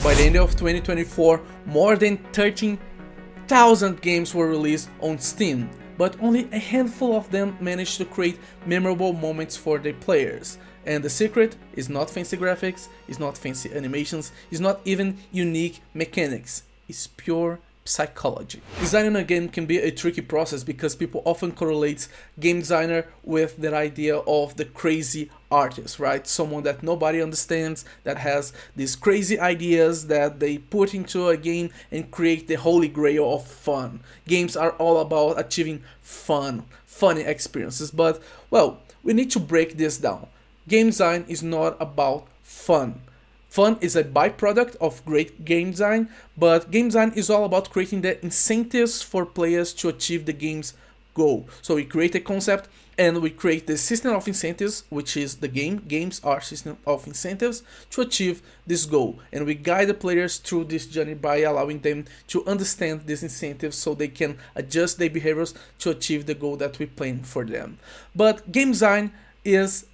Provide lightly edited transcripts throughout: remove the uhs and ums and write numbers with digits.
By the end of 2024, more than 13,000 games were released on Steam, but only a handful of them managed to create memorable moments for their players. And the secret is not fancy graphics, is not fancy animations, is not even unique mechanics, it's pure psychology. Designing a game can be a tricky process because people often correlate game designer with that idea of the crazy artist, right? Someone that nobody understands, that has these crazy ideas that they put into a game and create the holy grail of fun. Games are all about achieving funny experiences, but well, we need to break this down. Game design is not about fun. Fun is a byproduct of great game design, but game design is all about creating the incentives for players to achieve the game's goal. So we create a concept and we create the system of incentives, which is the game. Games are system of incentives to achieve this goal. And we guide the players through this journey by allowing them to understand these incentives so they can adjust their behaviors to achieve the goal that we plan for them. But game design is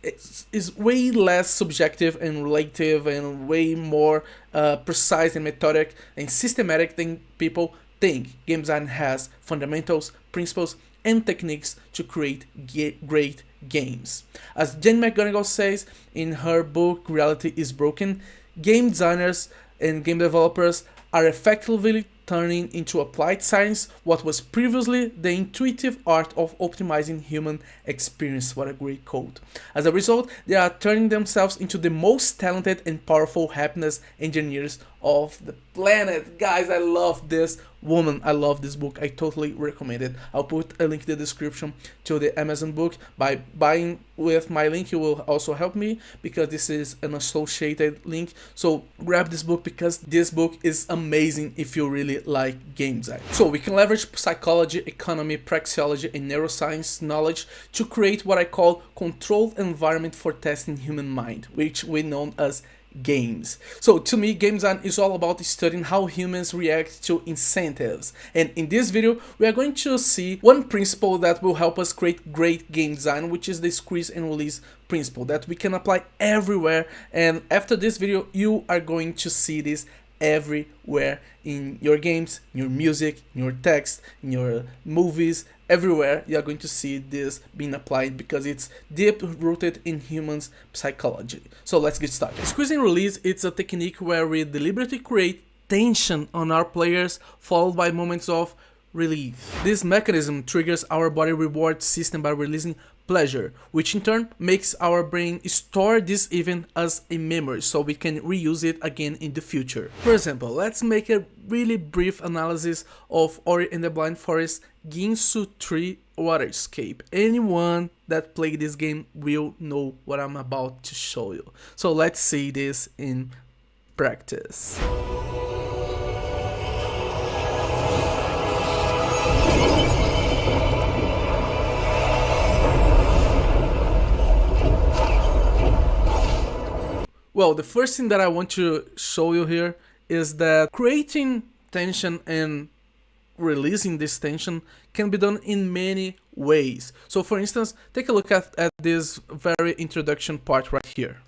way less subjective and relative and way more precise and methodic and systematic than people think. Game design has fundamentals, principles, and techniques to create great games. As Jen McGonigal says in her book Reality is Broken, game designers and game developers are effectively turning into applied science what was previously the intuitive art of optimizing human experience. What a great quote. As a result, they are turning themselves into the most talented and powerful happiness engineers of the planet. Guys, I love this woman. I love this book. I totally recommend it. I'll put a link in the description to the Amazon book. By buying with my link, you will also help me because this is an associated link. So grab this book because this book is amazing if you really like game design. So we can leverage psychology, economy, praxeology, and neuroscience knowledge to create what I call controlled environment for testing human mind, which we know as games. So to me, game design is all about studying how humans react to incentives. And in this video, we are going to see one principle that will help us create great game design, which is the squeeze and release principle that we can apply everywhere. And after this video, you are going to see this everywhere in your games, in your music, in your text, in your movies, everywhere you are going to see this being applied because it's deep rooted in humans' psychology. So let's get started. Squeeze and release, it's a technique where we deliberately create tension on our players followed by moments of relief. This mechanism triggers our body reward system by releasing pleasure, which in turn makes our brain store this event as a memory so we can reuse it again in the future. For example, let's make a really brief analysis of Ori and the Blind Forest Ginsu 3 Waterscape. Anyone that played this game will know what I'm about to show you. So let's see this in practice. Well, the first thing that I want to show you here is that creating tension and releasing this tension can be done in many ways. So for instance, take a look at this very introduction part right here.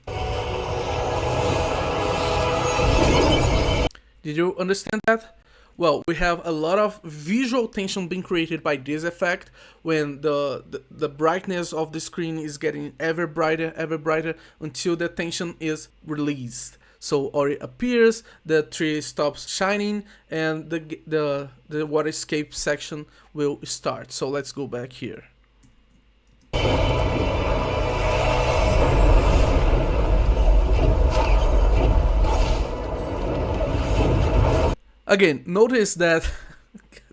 Did you understand that? Well, we have a lot of visual tension being created by this effect when the brightness of the screen is getting ever brighter until the tension is released. So Ori appears, the tree stops shining, and the waterscape section will start. So let's go back here. Again, notice that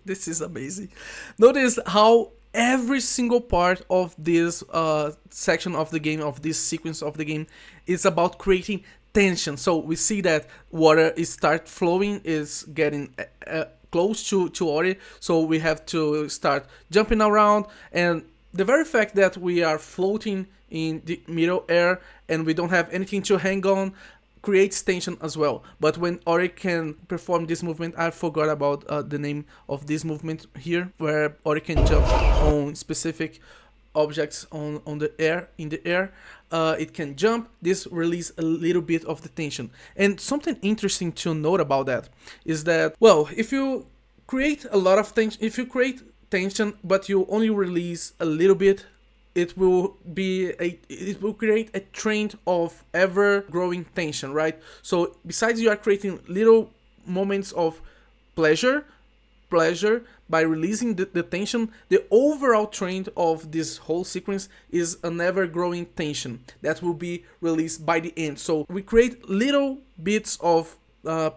this is amazing. Notice how every single part of this section of the game, of this sequence of the game, is about creating tension. So we see that water is start flowing, is getting close to Ori, so we have to start jumping around, and the very fact that we are floating in the middle air and we don't have anything to hang on creates tension as well. But when Ori can perform this movement, I forgot about the name of this movement here, where Ori can jump on specific objects on the air, in the air. It can jump. This release a little bit of the tension. And something interesting to note about that is that, well, if you create a lot of tension, if you create tension but you only release a little bit, it will create a trend of ever growing tension, right? So besides you are creating little moments of pleasure by releasing the tension, the overall trend of this whole sequence is an ever growing tension that will be released by the end. So we create little bits of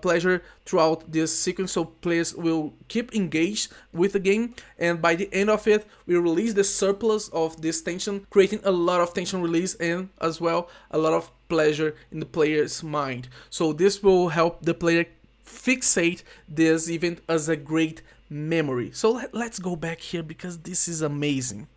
pleasure throughout this sequence, so players will keep engaged with the game, and by the end of it we release the surplus of this tension, creating a lot of tension release and as well a lot of pleasure in the player's mind. So this will help the player fixate this event as a great memory. So let's go back here because this is amazing.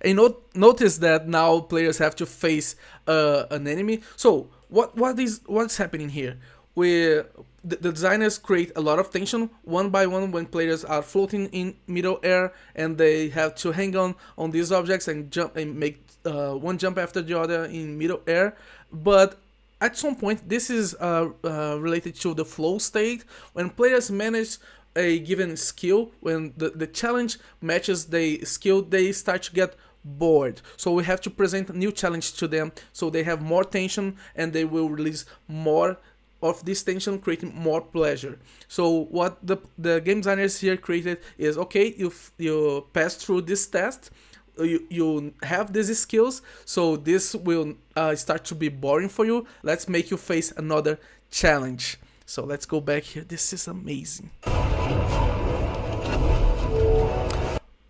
And notice that now players have to face an enemy. So what's happening here? The designers create a lot of tension one by one when players are floating in middle air and they have to hang on these objects and jump and make one jump after the other in middle air. But at some point, this is related to the flow state. When players manage a given skill, when the challenge matches the skill, they start to get bored. So we have to present a new challenge to them so they have more tension and they will release more of this tension, creating more pleasure. So what the game designers here created is, okay, you pass through this test, you have these skills, so this will start to be boring for you. Let's make you face another challenge. So let's go back here. This is amazing.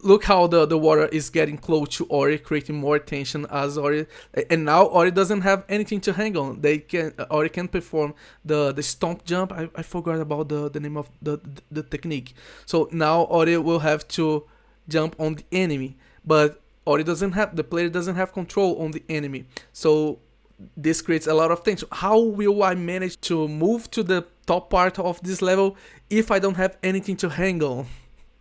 Look how the water is getting close to Ori, creating more tension as Ori, and now Ori doesn't have anything to hang on. Ori can perform the stomp jump. I forgot about the name of the technique. So now Ori will have to jump on the enemy, but the player doesn't have control on the enemy. So this creates a lot of tension. How will I manage to move to the top part of this level if I don't have anything to hang on?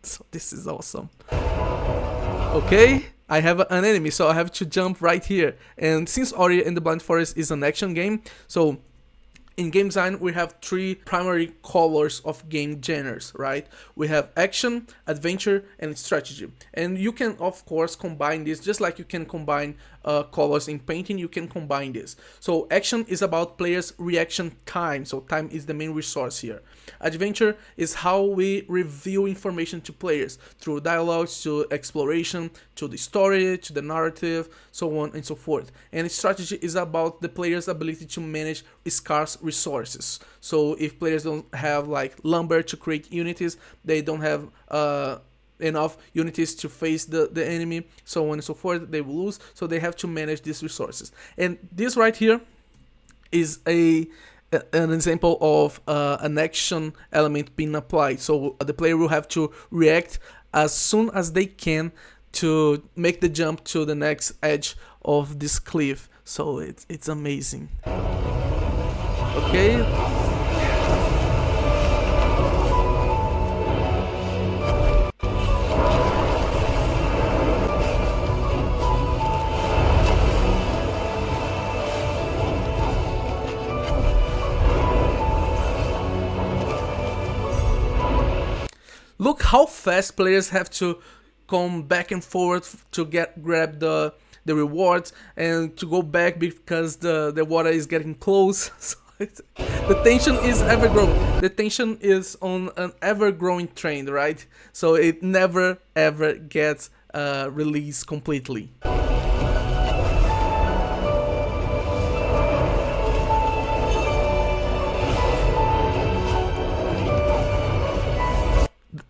So this is awesome. Okay, I have an enemy, so I have to jump right here. And since Ori and the Blind Forest is an action game, so in game design we have three primary colors of game genres, right? We have action, adventure, and strategy. And you can of course combine this, just like you can combine colors in painting, you can combine this. So action is about players' reaction time, so time is the main resource here. Adventure is how we reveal information to players through dialogues, to exploration, to the story, to the narrative, so on and so forth. And strategy is about the player's ability to manage scarce resources. So if players don't have like lumber to create unities, they don't have enough unities to face the enemy, so on and so forth, they will lose. So they have to manage these resources. And this right here is an example of an action element being applied. So the player will have to react as soon as they can to make the jump to the next edge of this cliff. So it's amazing. Okay. Look how fast players have to come back and forth to grab the rewards and to go back because the water is getting close. So the tension is ever growing. The tension is on an ever growing trend, right? So it never ever gets released completely.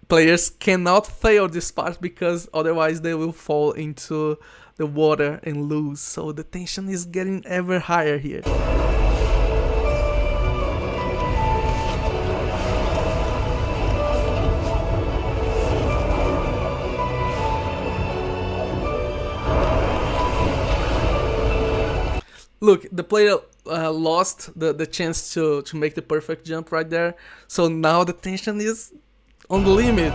Players cannot fail this part because otherwise they will fall into the water and lose. So the tension is getting ever higher here. Look, the player lost the chance to make the perfect jump right there. So now the tension is on the limit.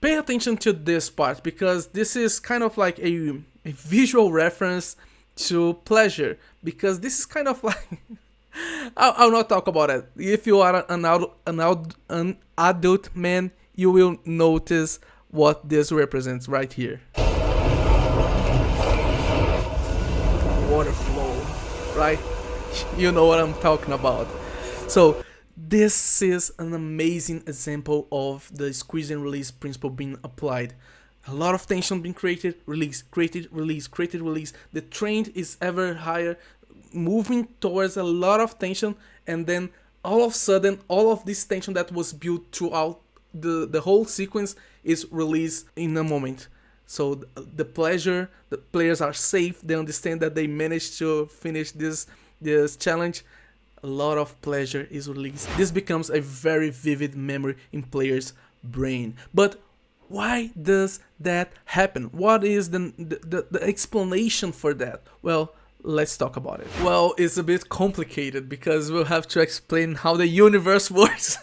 Pay attention to this part because this is kind of like a visual reference to pleasure, because this is kind of like I'll not talk about it. If you are an adult man, you will notice what this represents right here. Water flow, right? You know what I'm talking about. So this is an amazing example of the squeeze and release principle being applied. A lot of tension being created, release, created, release, created, release. The trend is ever higher, moving towards a lot of tension, and then all of a sudden, all of this tension that was built throughout the whole sequence is released in a moment. So the pleasure, the players are safe, they understand that they managed to finish this challenge. A lot of pleasure is released. This becomes a very vivid memory in players' brain. But why does that happen? What is the explanation for that? Well, let's talk about it. Well, it's a bit complicated because we'll have to explain how the universe works,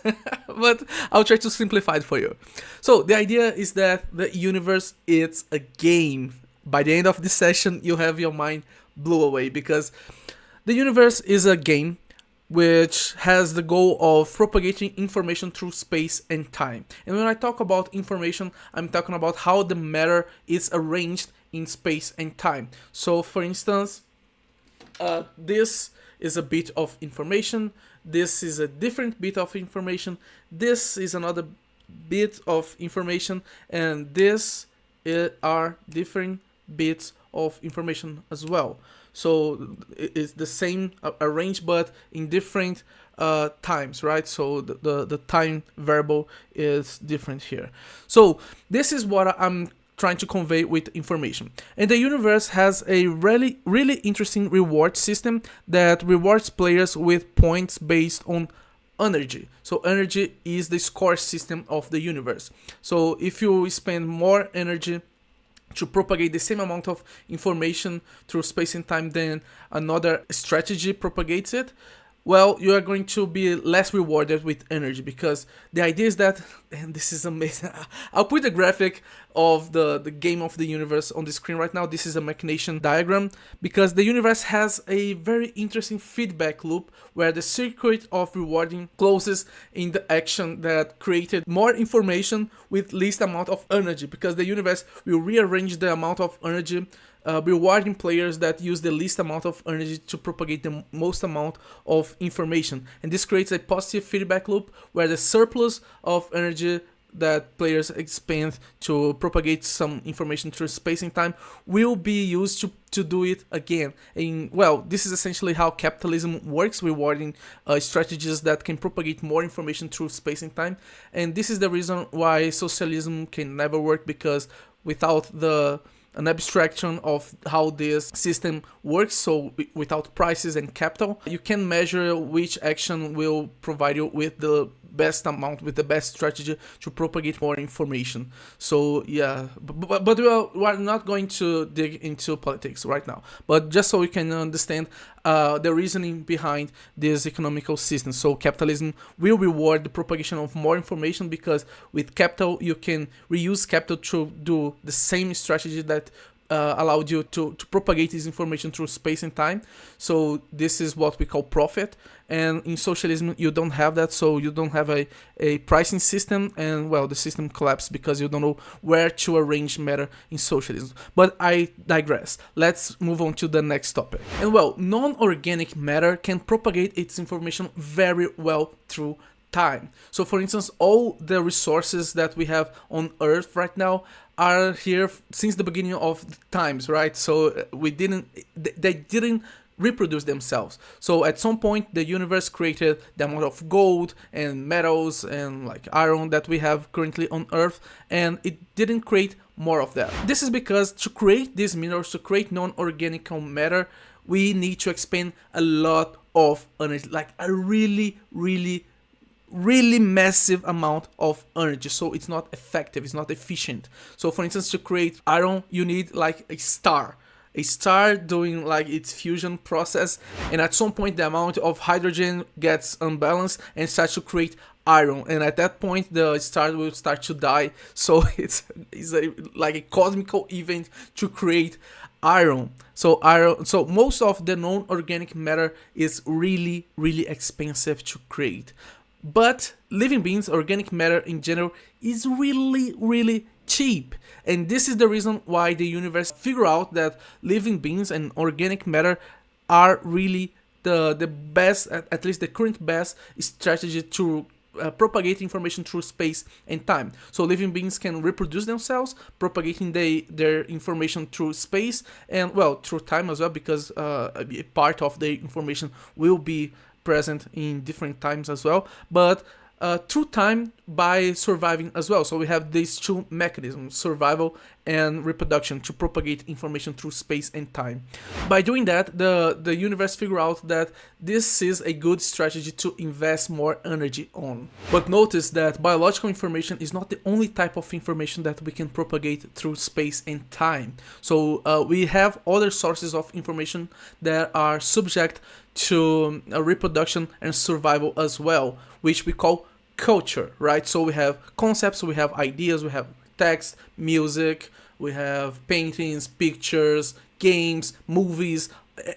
but I'll try to simplify it for you. So the idea is that the universe is a game. By the end of this session, you'll have your mind blew away, because the universe is a game which has the goal of propagating information through space and time. And when I talk about information, I'm talking about how the matter is arranged in space and time. So for instance, this is a bit of information, this is a different bit of information, this is another bit of information, and this are different bits of information as well. So it's the same arranged but in different times, right? So the time variable is different here. So this is what I'm trying to convey with information. And the universe has a really interesting reward system that rewards players with points based on energy. So energy is the score system of the universe. So if you spend more energy to propagate the same amount of information through space and time than another strategy propagates it, well, you are going to be less rewarded with energy, because the idea is that, and this is amazing, I'll put the graphic of the game of the universe on the screen right now. This is a machination diagram, because the universe has a very interesting feedback loop where the circuit of rewarding closes in the action that created more information with least amount of energy, because the universe will rearrange the amount of energy rewarding players that use the least amount of energy to propagate the most amount of information. And this creates a positive feedback loop where the surplus of energy that players expend to propagate some information through space and time will be used to do it again. And well, this is essentially how capitalism works, rewarding strategies that can propagate more information through space and time. And this is the reason why socialism can never work, because without an abstraction of how this system works, so without prices and capital, you can measure which action will provide you with the best amount, with the best strategy to propagate more information. So yeah, but we are not going to dig into politics right now, but just so we can understand the reasoning behind this economical system. So capitalism will reward the propagation of more information, because with capital you can reuse capital to do the same strategy that allowed you to propagate this information through space and time. So this is what we call profit. And in socialism you don't have that, so you don't have a pricing system, and well, the system collapsed because you don't know where to arrange matter in socialism. But I digress. Let's move on to the next topic. And well, non-organic matter can propagate its information very well through time. So for instance, all the resources that we have on Earth right now are here since the beginning of the times, right? So they didn't reproduce themselves. So at some point the universe created the amount of gold and metals and like iron that we have currently on Earth, and it didn't create more of that. This is because to create these minerals, to create non-organic matter, we need to expend a lot of energy, like a really massive amount of energy. So it's not effective, it's not efficient. So for instance, to create iron, you need like a star doing like its fusion process, and at some point the amount of hydrogen gets unbalanced and starts to create iron, and at that point the star will start to die. So it's like a cosmical event to create iron. So most of the non-organic matter is really expensive to create. But living beings, organic matter in general, is really cheap. And this is the reason why the universe figured out that living beings and organic matter are really the best, at least the current best strategy to propagate information through space and time. So living beings can reproduce themselves, propagating their information through space and, well, through time as well, because a part of the information will be present in different times as well, but through time by surviving as well. So we have these two mechanisms, survival and reproduction, to propagate information through space and time. By doing that, the universe figured out that this is a good strategy to invest more energy on. But notice that biological information is not the only type of information that we can propagate through space and time. So we have other sources of information that are subject to reproduction and survival as well, which we call culture, right? So we have concepts, we have ideas, we have text, music, we have paintings, pictures, games, movies,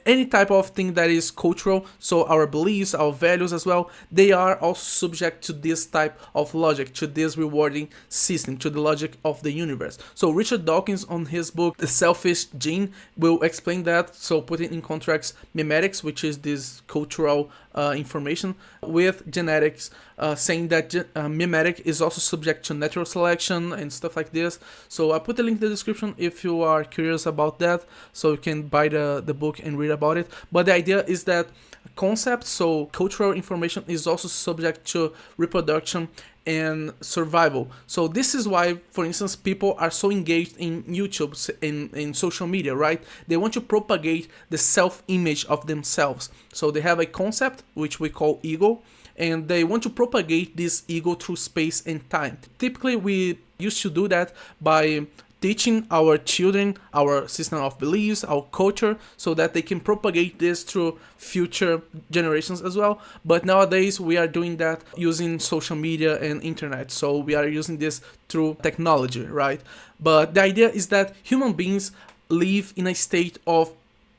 any type of thing that is cultural. So our beliefs, our values as well, they are also subject to this type of logic, to this rewarding system, to the logic of the universe. So Richard Dawkins, on his book The Selfish Gene, will explain that, so putting in contrast memetics, which is this cultural information, with genetics, saying that mimetic is also subject to natural selection and stuff like this. So I put the link in the description if you are curious about that, so you can buy the book and read about it. But the idea is that concepts, so cultural information, is also subject to reproduction and survival. So this is why, for instance, people are so engaged in YouTube, in social media, right? They want to propagate the self-image of themselves. So they have a concept, which we call ego, and they want to propagate this ego through space and time. Typically, we used to do that by teaching our children our system of beliefs, our culture, so that they can propagate this through future generations as well. But nowadays we are doing that using social media and internet, so we are using this through technology, right? But the idea is that human beings live in a state of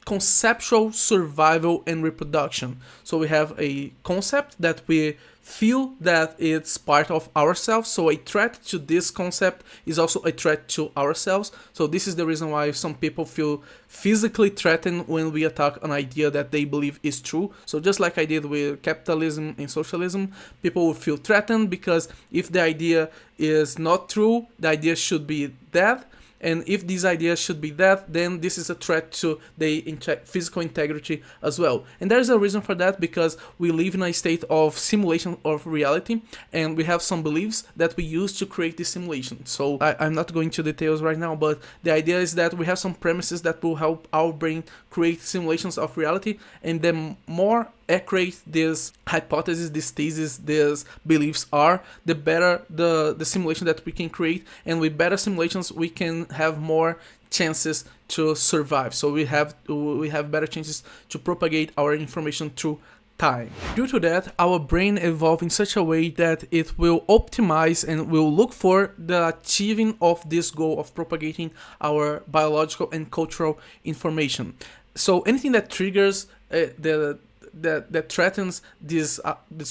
conceptual survival and reproduction. So we have a concept that we feel that it's part of ourselves, so a threat to this concept is also a threat to ourselves. So this is the reason why some people feel physically threatened when we attack an idea that they believe is true. So just like I did with capitalism and socialism, people will feel threatened because if the idea is not true, the idea should be dead. And if these ideas should be that, then this is a threat to the physical integrity as well. And there's a reason for that, because we live in a state of simulation of reality, and we have some beliefs that we use to create this simulation. So I'm not going into details right now, but the idea is that we have some premises that will help our brain create simulations of reality, and the more accurate these hypotheses, these theses, these beliefs are, the better the simulation that we can create, and with better simulations we can have more chances to survive. So we have better chances to propagate our information through time. Due to that, our brain evolved in such a way that it will optimize and will look for the achieving of this goal of propagating our biological and cultural information. So anything that triggers that threatens this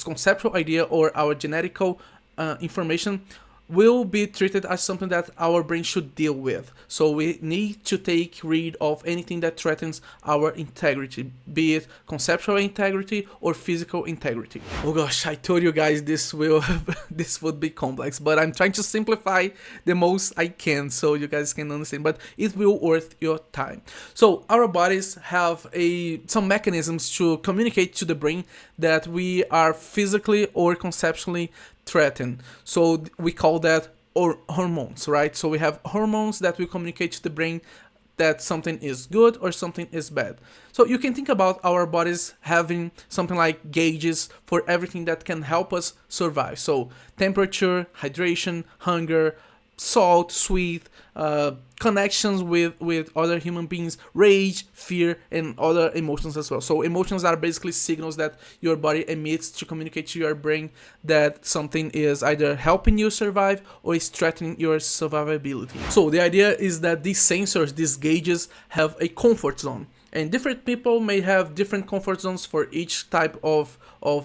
conceptual idea or our genetical information will be treated as something that our brain should deal with. So we need to take rid of anything that threatens our integrity, be it conceptual integrity or physical integrity. Oh gosh, I told you guys this would be complex, but I'm trying to simplify the most I can so you guys can understand, but it will worth your time. So our bodies have some mechanisms to communicate to the brain that we are physically or conceptually threatened. So we call that or hormones, right? So we have hormones that will communicate to the brain that something is good or something is bad. So you can think about our bodies having something like gauges for everything that can help us survive. So temperature, hydration, hunger, salt, sweet, connections with other human beings, rage, fear, and other emotions as well. So emotions are basically signals that your body emits to communicate to your brain that something is either helping you survive or is threatening your survivability. So the idea is that these sensors, these gauges, have a comfort zone. And different people may have different comfort zones for each type of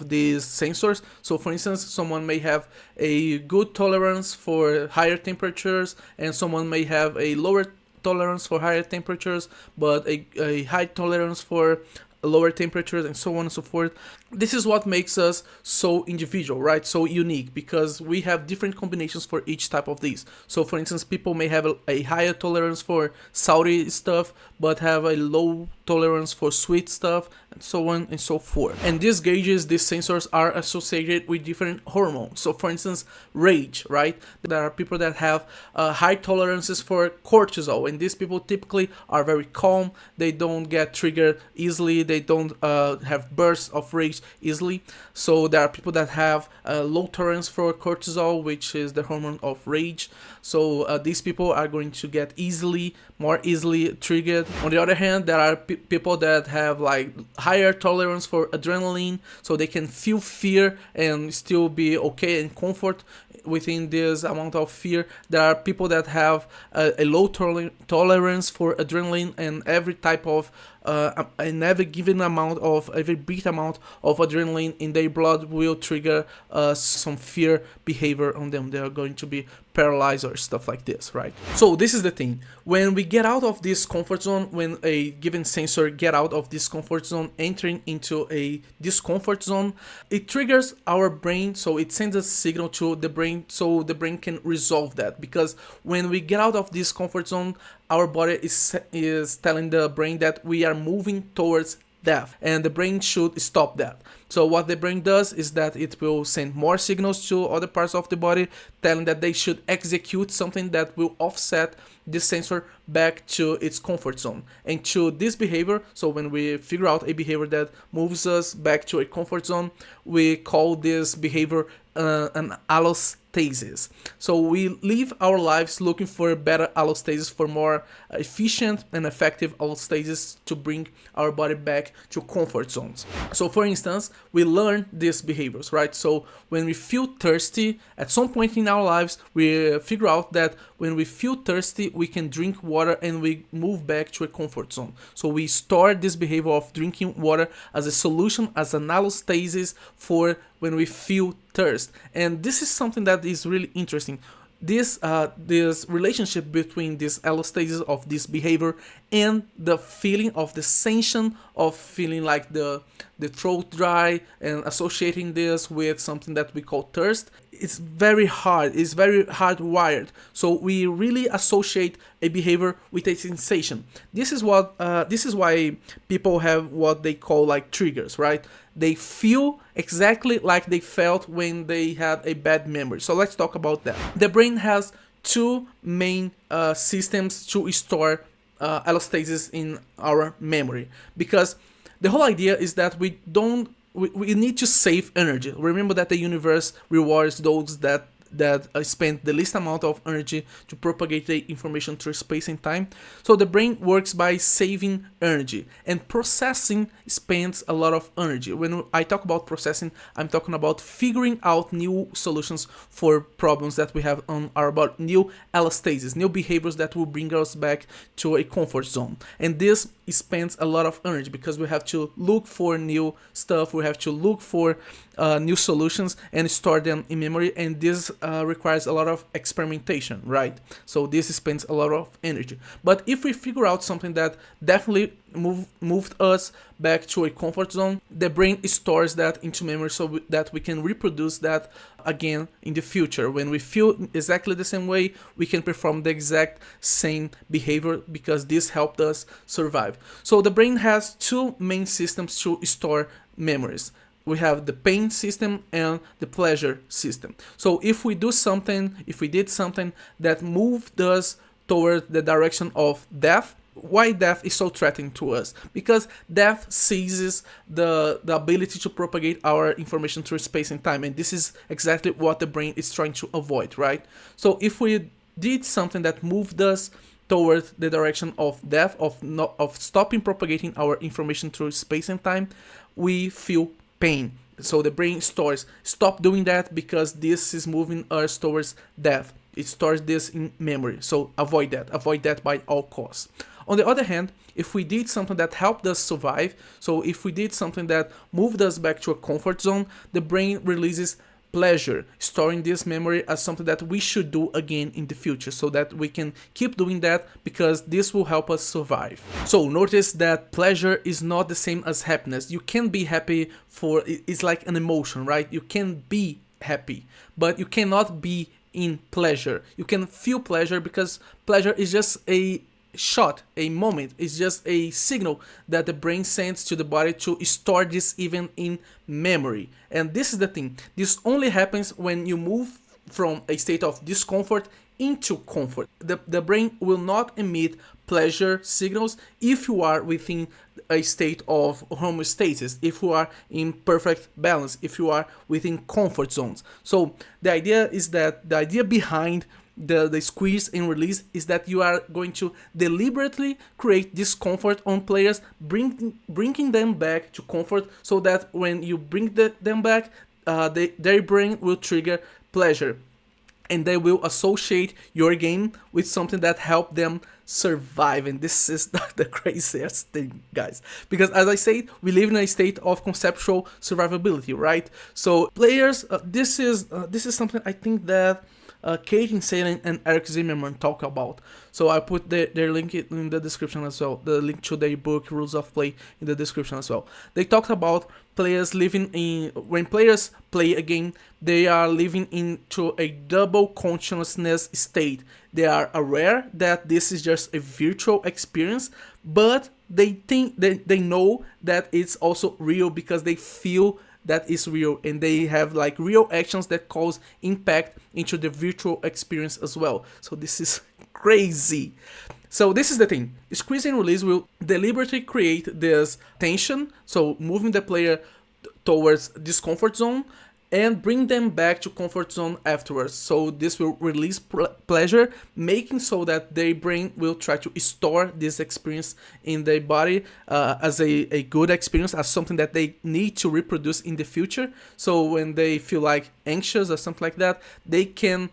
these sensors. So for instance, someone may have a good tolerance for higher temperatures, and someone may have a lower tolerance for higher temperatures, but a high tolerance for lower temperatures, and so on and so forth. This is what makes us so individual, right? So unique, because we have different combinations for each type of these. So for instance, people may have a higher tolerance for salty stuff, but have a low tolerance for sweet stuff, and so on and so forth. And these gauges, these sensors, are associated with different hormones. So for instance, rage, right? There are people that have high tolerances for cortisol, and these people typically are very calm. They don't get triggered easily. They don't have bursts of rage easily. So there are people that have low tolerance for cortisol, which is the hormone of rage. So these people are going to get more easily triggered. On the other hand, there are people that have like higher tolerance for adrenaline, so they can feel fear and still be okay and comfort within this amount of fear. There are people that have a low tolerance for adrenaline, and every type of and every given amount of every bit amount of adrenaline in their blood will trigger some fear behavior on them. They are going to be paralyzed or stuff like this, right? So this is the thing. When we get out of this comfort zone, when a given sensor get out of this comfort zone, entering into a discomfort zone, it triggers our brain. So it sends a signal to the brain, so the brain can resolve that. Because when we get out of this comfort zone, our body is telling the brain that we are moving towards death, and the brain should stop that. So what the brain does is that it will send more signals to other parts of the body, telling that they should execute something that will offset this sensor back to its comfort zone. And to this behavior, so when we figure out a behavior that moves us back to a comfort zone, we call this behavior an allostasis. So we live our lives looking for better allostasis, for more efficient and effective allostasis to bring our body back to comfort zones. So for instance, we learn these behaviors, right? So when we feel thirsty, at some point in our lives, we figure out that when we feel thirsty, we can drink water and we move back to a comfort zone. So we store this behavior of drinking water as a solution, as an allostasis for when we feel thirst. And this is something that is really interesting. This relationship between this allostasis of this behavior and the feeling of the sensation of feeling like the throat dry, and associating this with something that we call thirst, it's very hard. It's very hardwired. So we really associate a behavior with a sensation. This is why people have what they call like triggers, right? They feel exactly like they felt when they had a bad memory. So let's talk about that. The brain has two main systems to store allostasis in our memory, because the whole idea is that we need to save energy. Remember that the universe rewards those that spend the least amount of energy to propagate the information through space and time. So the brain works by saving energy, and processing spends a lot of energy. When I talk about processing, I'm talking about figuring out new solutions for problems that we have on our body, new allostasis, new behaviors that will bring us back to a comfort zone. And this spends a lot of energy because we have to look for new stuff, we have to look for new solutions and store them in memory, and this requires a lot of experimentation, right? So this spends a lot of energy. But if we figure out something that definitely moved us back to a comfort zone, the brain stores that into memory so that we can reproduce that again in the future. When we feel exactly the same way, we can perform the exact same behavior because this helped us survive. So the brain has two main systems to store memories. we have the pain system and the pleasure system. So if we did something that moved us toward the direction of death, why death is so threatening to us? Because death seizes the ability to propagate our information through space and time, and this is exactly what the brain is trying to avoid, right? So if we did something that moved us toward the direction of death, of stopping propagating our information through space and time, we feel pain. So the brain stop doing that because this is moving us towards death. It stores this in memory. So avoid that by all costs. On the other hand, if we did something that helped us survive, so if we did something that moved us back to a comfort zone, the brain releases pleasure, storing this memory as something that we should do again in the future, so that we can keep doing that because this will help us survive. So notice that pleasure is not the same as happiness. You can be happy it's like an emotion, right? You can be happy, but you cannot be in pleasure. You can feel pleasure because pleasure is just a shot, a moment. It's just a signal that the brain sends to the body to store this even in memory. And this is the thing. This only happens when you move from a state of discomfort into comfort. The brain will not emit pleasure signals if you are within a state of homeostasis, if you are in perfect balance, if you are within comfort zones. So the idea behind the squeeze and release is that you are going to deliberately create discomfort on players, bringing them back to comfort, so that when you bring them back, their brain will trigger pleasure, and they will associate your game with something that helped them survive. And this is the craziest thing, guys, because as I said, we live in a state of conceptual survivability, right? So players, this is something I think that Katie Salen and Eric Zimmerman talk about. So I put their link in the description as well, the link to their book Rules of Play in the description as well. They talked about players when players play a game, they are living into a double consciousness state. They are aware that this is just a virtual experience, but they think they know that it's also real because they feel that is real, and they have like real actions that cause impact into the virtual experience as well. So this is crazy. So this is the thing. Squeeze and release will deliberately create this tension, so moving the player towards discomfort zone and bring them back to comfort zone afterwards. So this will release pleasure, making so that their brain will try to store this experience in their body as a good experience, as something that they need to reproduce in the future. So when they feel like anxious or something like that, they can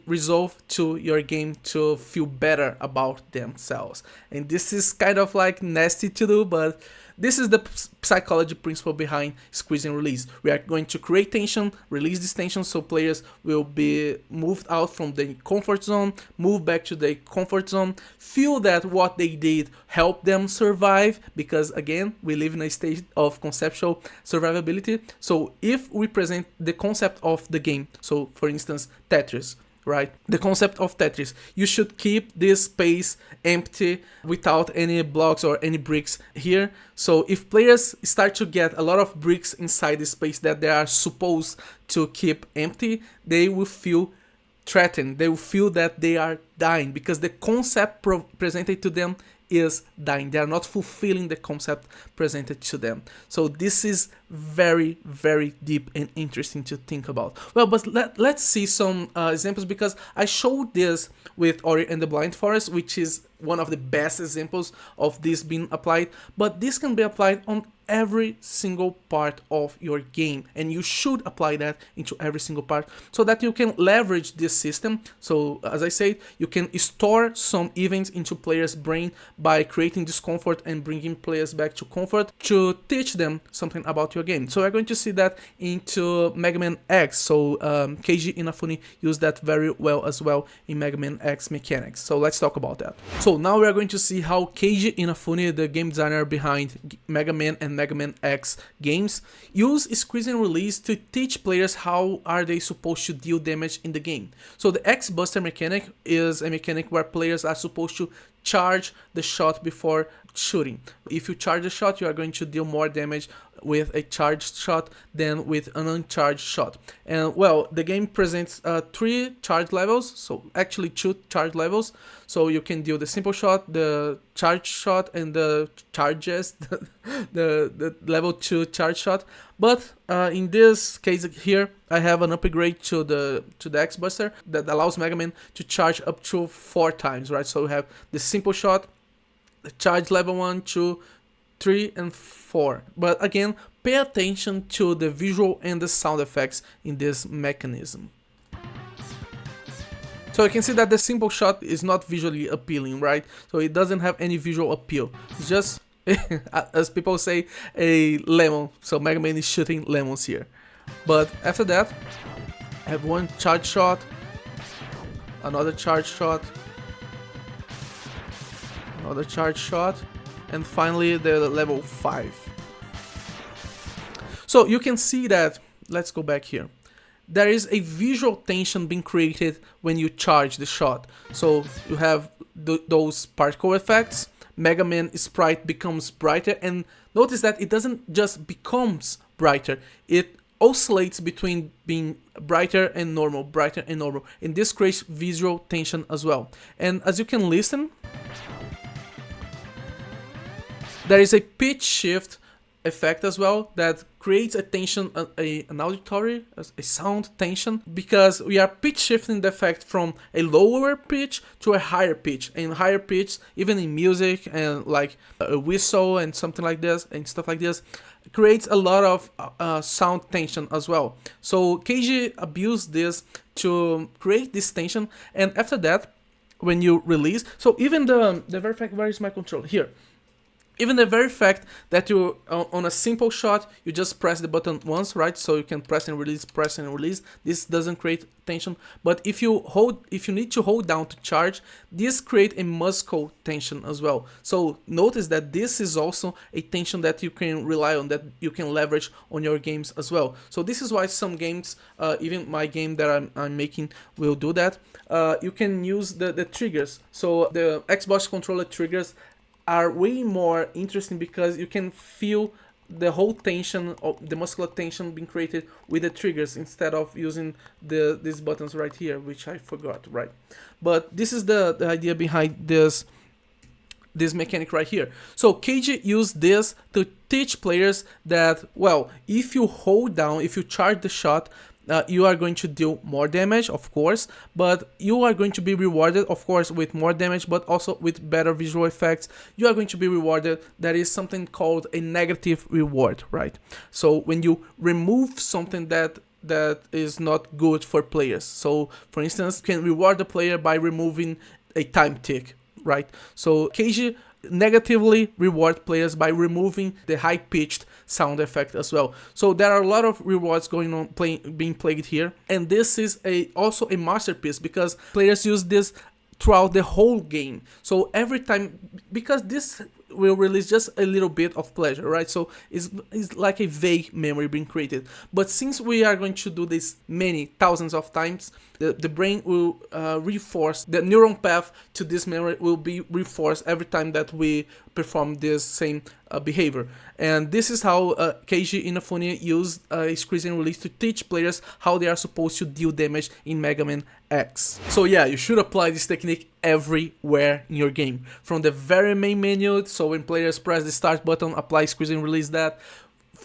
resolve to your game to feel better about themselves. And this is kind of like nasty to do, but this is the psychology principle behind squeeze and release. We are going to create tension, release this tension, so players will be moved out from the comfort zone, move back to the comfort zone, feel that what they did helped them survive, because again, we live in a state of conceptual survivability. So if we present the concept of the game, so for instance, Tetris, right? The concept of Tetris, you should keep this space empty without any blocks or any bricks here. So if players start to get a lot of bricks inside the space that they are supposed to keep empty, they will feel threatened. They will feel that they are dying because the concept presented to them is dying. They are not fulfilling the concept presented to them. So this is very, very deep and interesting to think about. Well, but let's see some examples, because I showed this with Ori and the Blind Forest, which is one of the best examples of this being applied, but this can be applied on every single part of your game, and you should apply that into every single part so that you can leverage this system. So as I said, you can store some events into players' brain by creating discomfort and bringing players back to comfort to teach them something about your game. So we're going to see that into Mega Man X. So Keiji Inafune used that very well as well in Mega Man X mechanics. So let's talk about that. So now we are going to see how Keiji Inafune, the game designer behind Mega Man and Mega Man X games, use squeeze and release to teach players how are they supposed to deal damage in the game. So the X Buster mechanic is a mechanic where players are supposed to charge the shot before shooting. If you charge the shot, you are going to deal more damage with a charged shot than with an uncharged shot. And well, the game presents 3 charge levels, so actually 2 charge levels. So you can do the simple shot, the charged shot, and the charges, the level 2 charge shot. But in this case here, I have an upgrade to the X-Buster that allows Mega Man to charge up to 4 times, right? So we have the simple shot, the charge level 1, 2, 3, and 4. But again, pay attention to the visual and the sound effects in this mechanism. So you can see that the simple shot is not visually appealing, right? So it doesn't have any visual appeal. It's just, as people say, a lemon. So Mega Man is shooting lemons here. But after that, I have one charge shot, another charge shot, another charge shot, and finally the level 5. So you can see that, let's go back here. There is a visual tension being created when you charge the shot. So you have those particle effects, Mega Man sprite becomes brighter, and notice that it doesn't just becomes brighter, it oscillates between being brighter and normal, and this creates visual tension as well. And as you can listen, there is a pitch shift effect as well that creates a tension, an auditory, a sound tension, because we are pitch shifting the effect from a lower pitch to a higher pitch. And higher pitch, even in music and like a whistle and something like this and stuff like this, creates a lot of sound tension as well. So Keiji abused this to create this tension, and after that, when you release, so even the very fact, where is my controller? Here. Even the very fact that you, on a simple shot, you just press the button once, right? So you can press and release, this doesn't create tension. But if you need to hold down to charge, this creates a muscle tension as well. So notice that this is also a tension that you can rely on, that you can leverage on your games as well. So this is why some games, even my game that I'm making, will do that. You can use the triggers. So the Xbox controller triggers are way more interesting because you can feel the whole tension, of the muscular tension being created with the triggers instead of using these buttons right here, which I forgot, right? But this is the idea behind this mechanic right here. So Keiji used this to teach players that, well, if you hold down, if you charge the shot, you are going to deal more damage, of course, but you are going to be rewarded, of course, with more damage, but also with better visual effects. You are going to be rewarded. That is something called a negative reward, right? So when you remove something that is not good for players. So for instance, you can reward the player by removing a time tick, right? So Keiji negatively reward players by removing the high-pitched sound effect as well. So there are a lot of rewards going on, being played here, and this is also a masterpiece because players use this throughout the whole game. So every time, because this will release just a little bit of pleasure, right? So it's like a vague memory being created. But since we are going to do this many thousands of times, the brain will reinforce, the neuron path to this memory will be reinforced every time that we perform this same behavior. And this is how Keiji Inafune used squeeze and release to teach players how they are supposed to deal damage in Mega Man X. So yeah, you should apply this technique everywhere in your game. From the very main menu, so when players press the start button, apply squeeze and release that,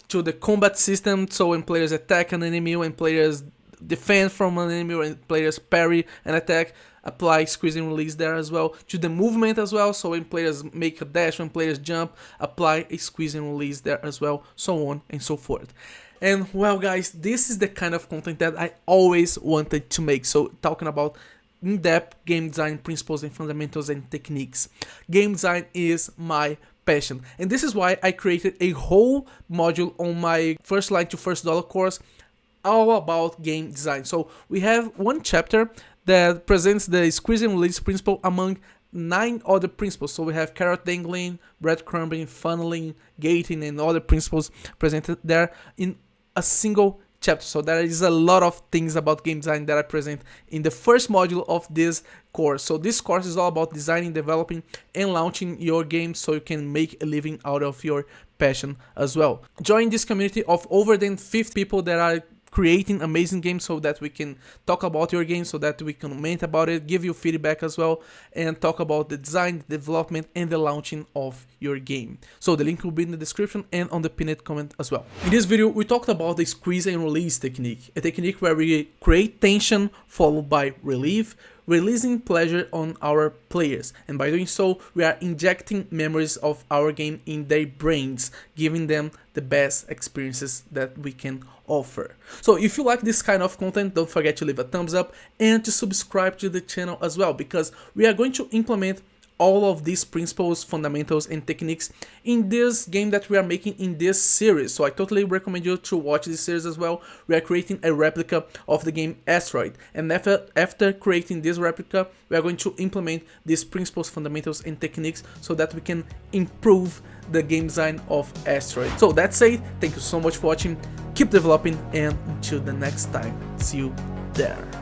to the combat system, so when players attack an enemy, when players defend from an enemy, when players parry and attack, apply squeeze and release there as well. To the movement as well, so when players make a dash, when players jump, apply a squeeze and release there as well, so on and so forth. And well guys, this is the kind of content that I always wanted to make. So talking about in-depth game design principles and fundamentals and techniques. Game design is my passion, and this is why I created a whole module on my first line to first dollar course all about game design. So we have one chapter that presents the squeeze and release principle among 9 other principles. So we have carrot dangling, breadcrumbing, funneling, gating, and other principles presented there in a single chapter. So there is a lot of things about game design that I present in the first module of this course. So this course is all about designing, developing, and launching your game so you can make a living out of your passion as well. Join this community of over than 50 people that are creating amazing games, so that we can talk about your game, so that we can comment about it, give you feedback as well, and talk about the design, the development, and the launching of your game. So the link will be in the description and on the pinned comment as well. In this video, we talked about the squeeze and release technique, a technique where we create tension followed by relief, releasing pleasure on our players, and by doing so we are injecting memories of our game in their brains, giving them the best experiences that we can offer. So if you like this kind of content, don't forget to leave a thumbs up and to subscribe to the channel as well, because we are going to implement all of these principles, fundamentals, and techniques in this game that we are making in this series. So I totally recommend you to watch this series as well. We are creating a replica of the game Asteroid, and after creating this replica, we are going to implement these principles, fundamentals, and techniques so that we can improve the game design of Asteroid. So that's it. Thank you so much for watching. Keep developing, and until the next time, see you there.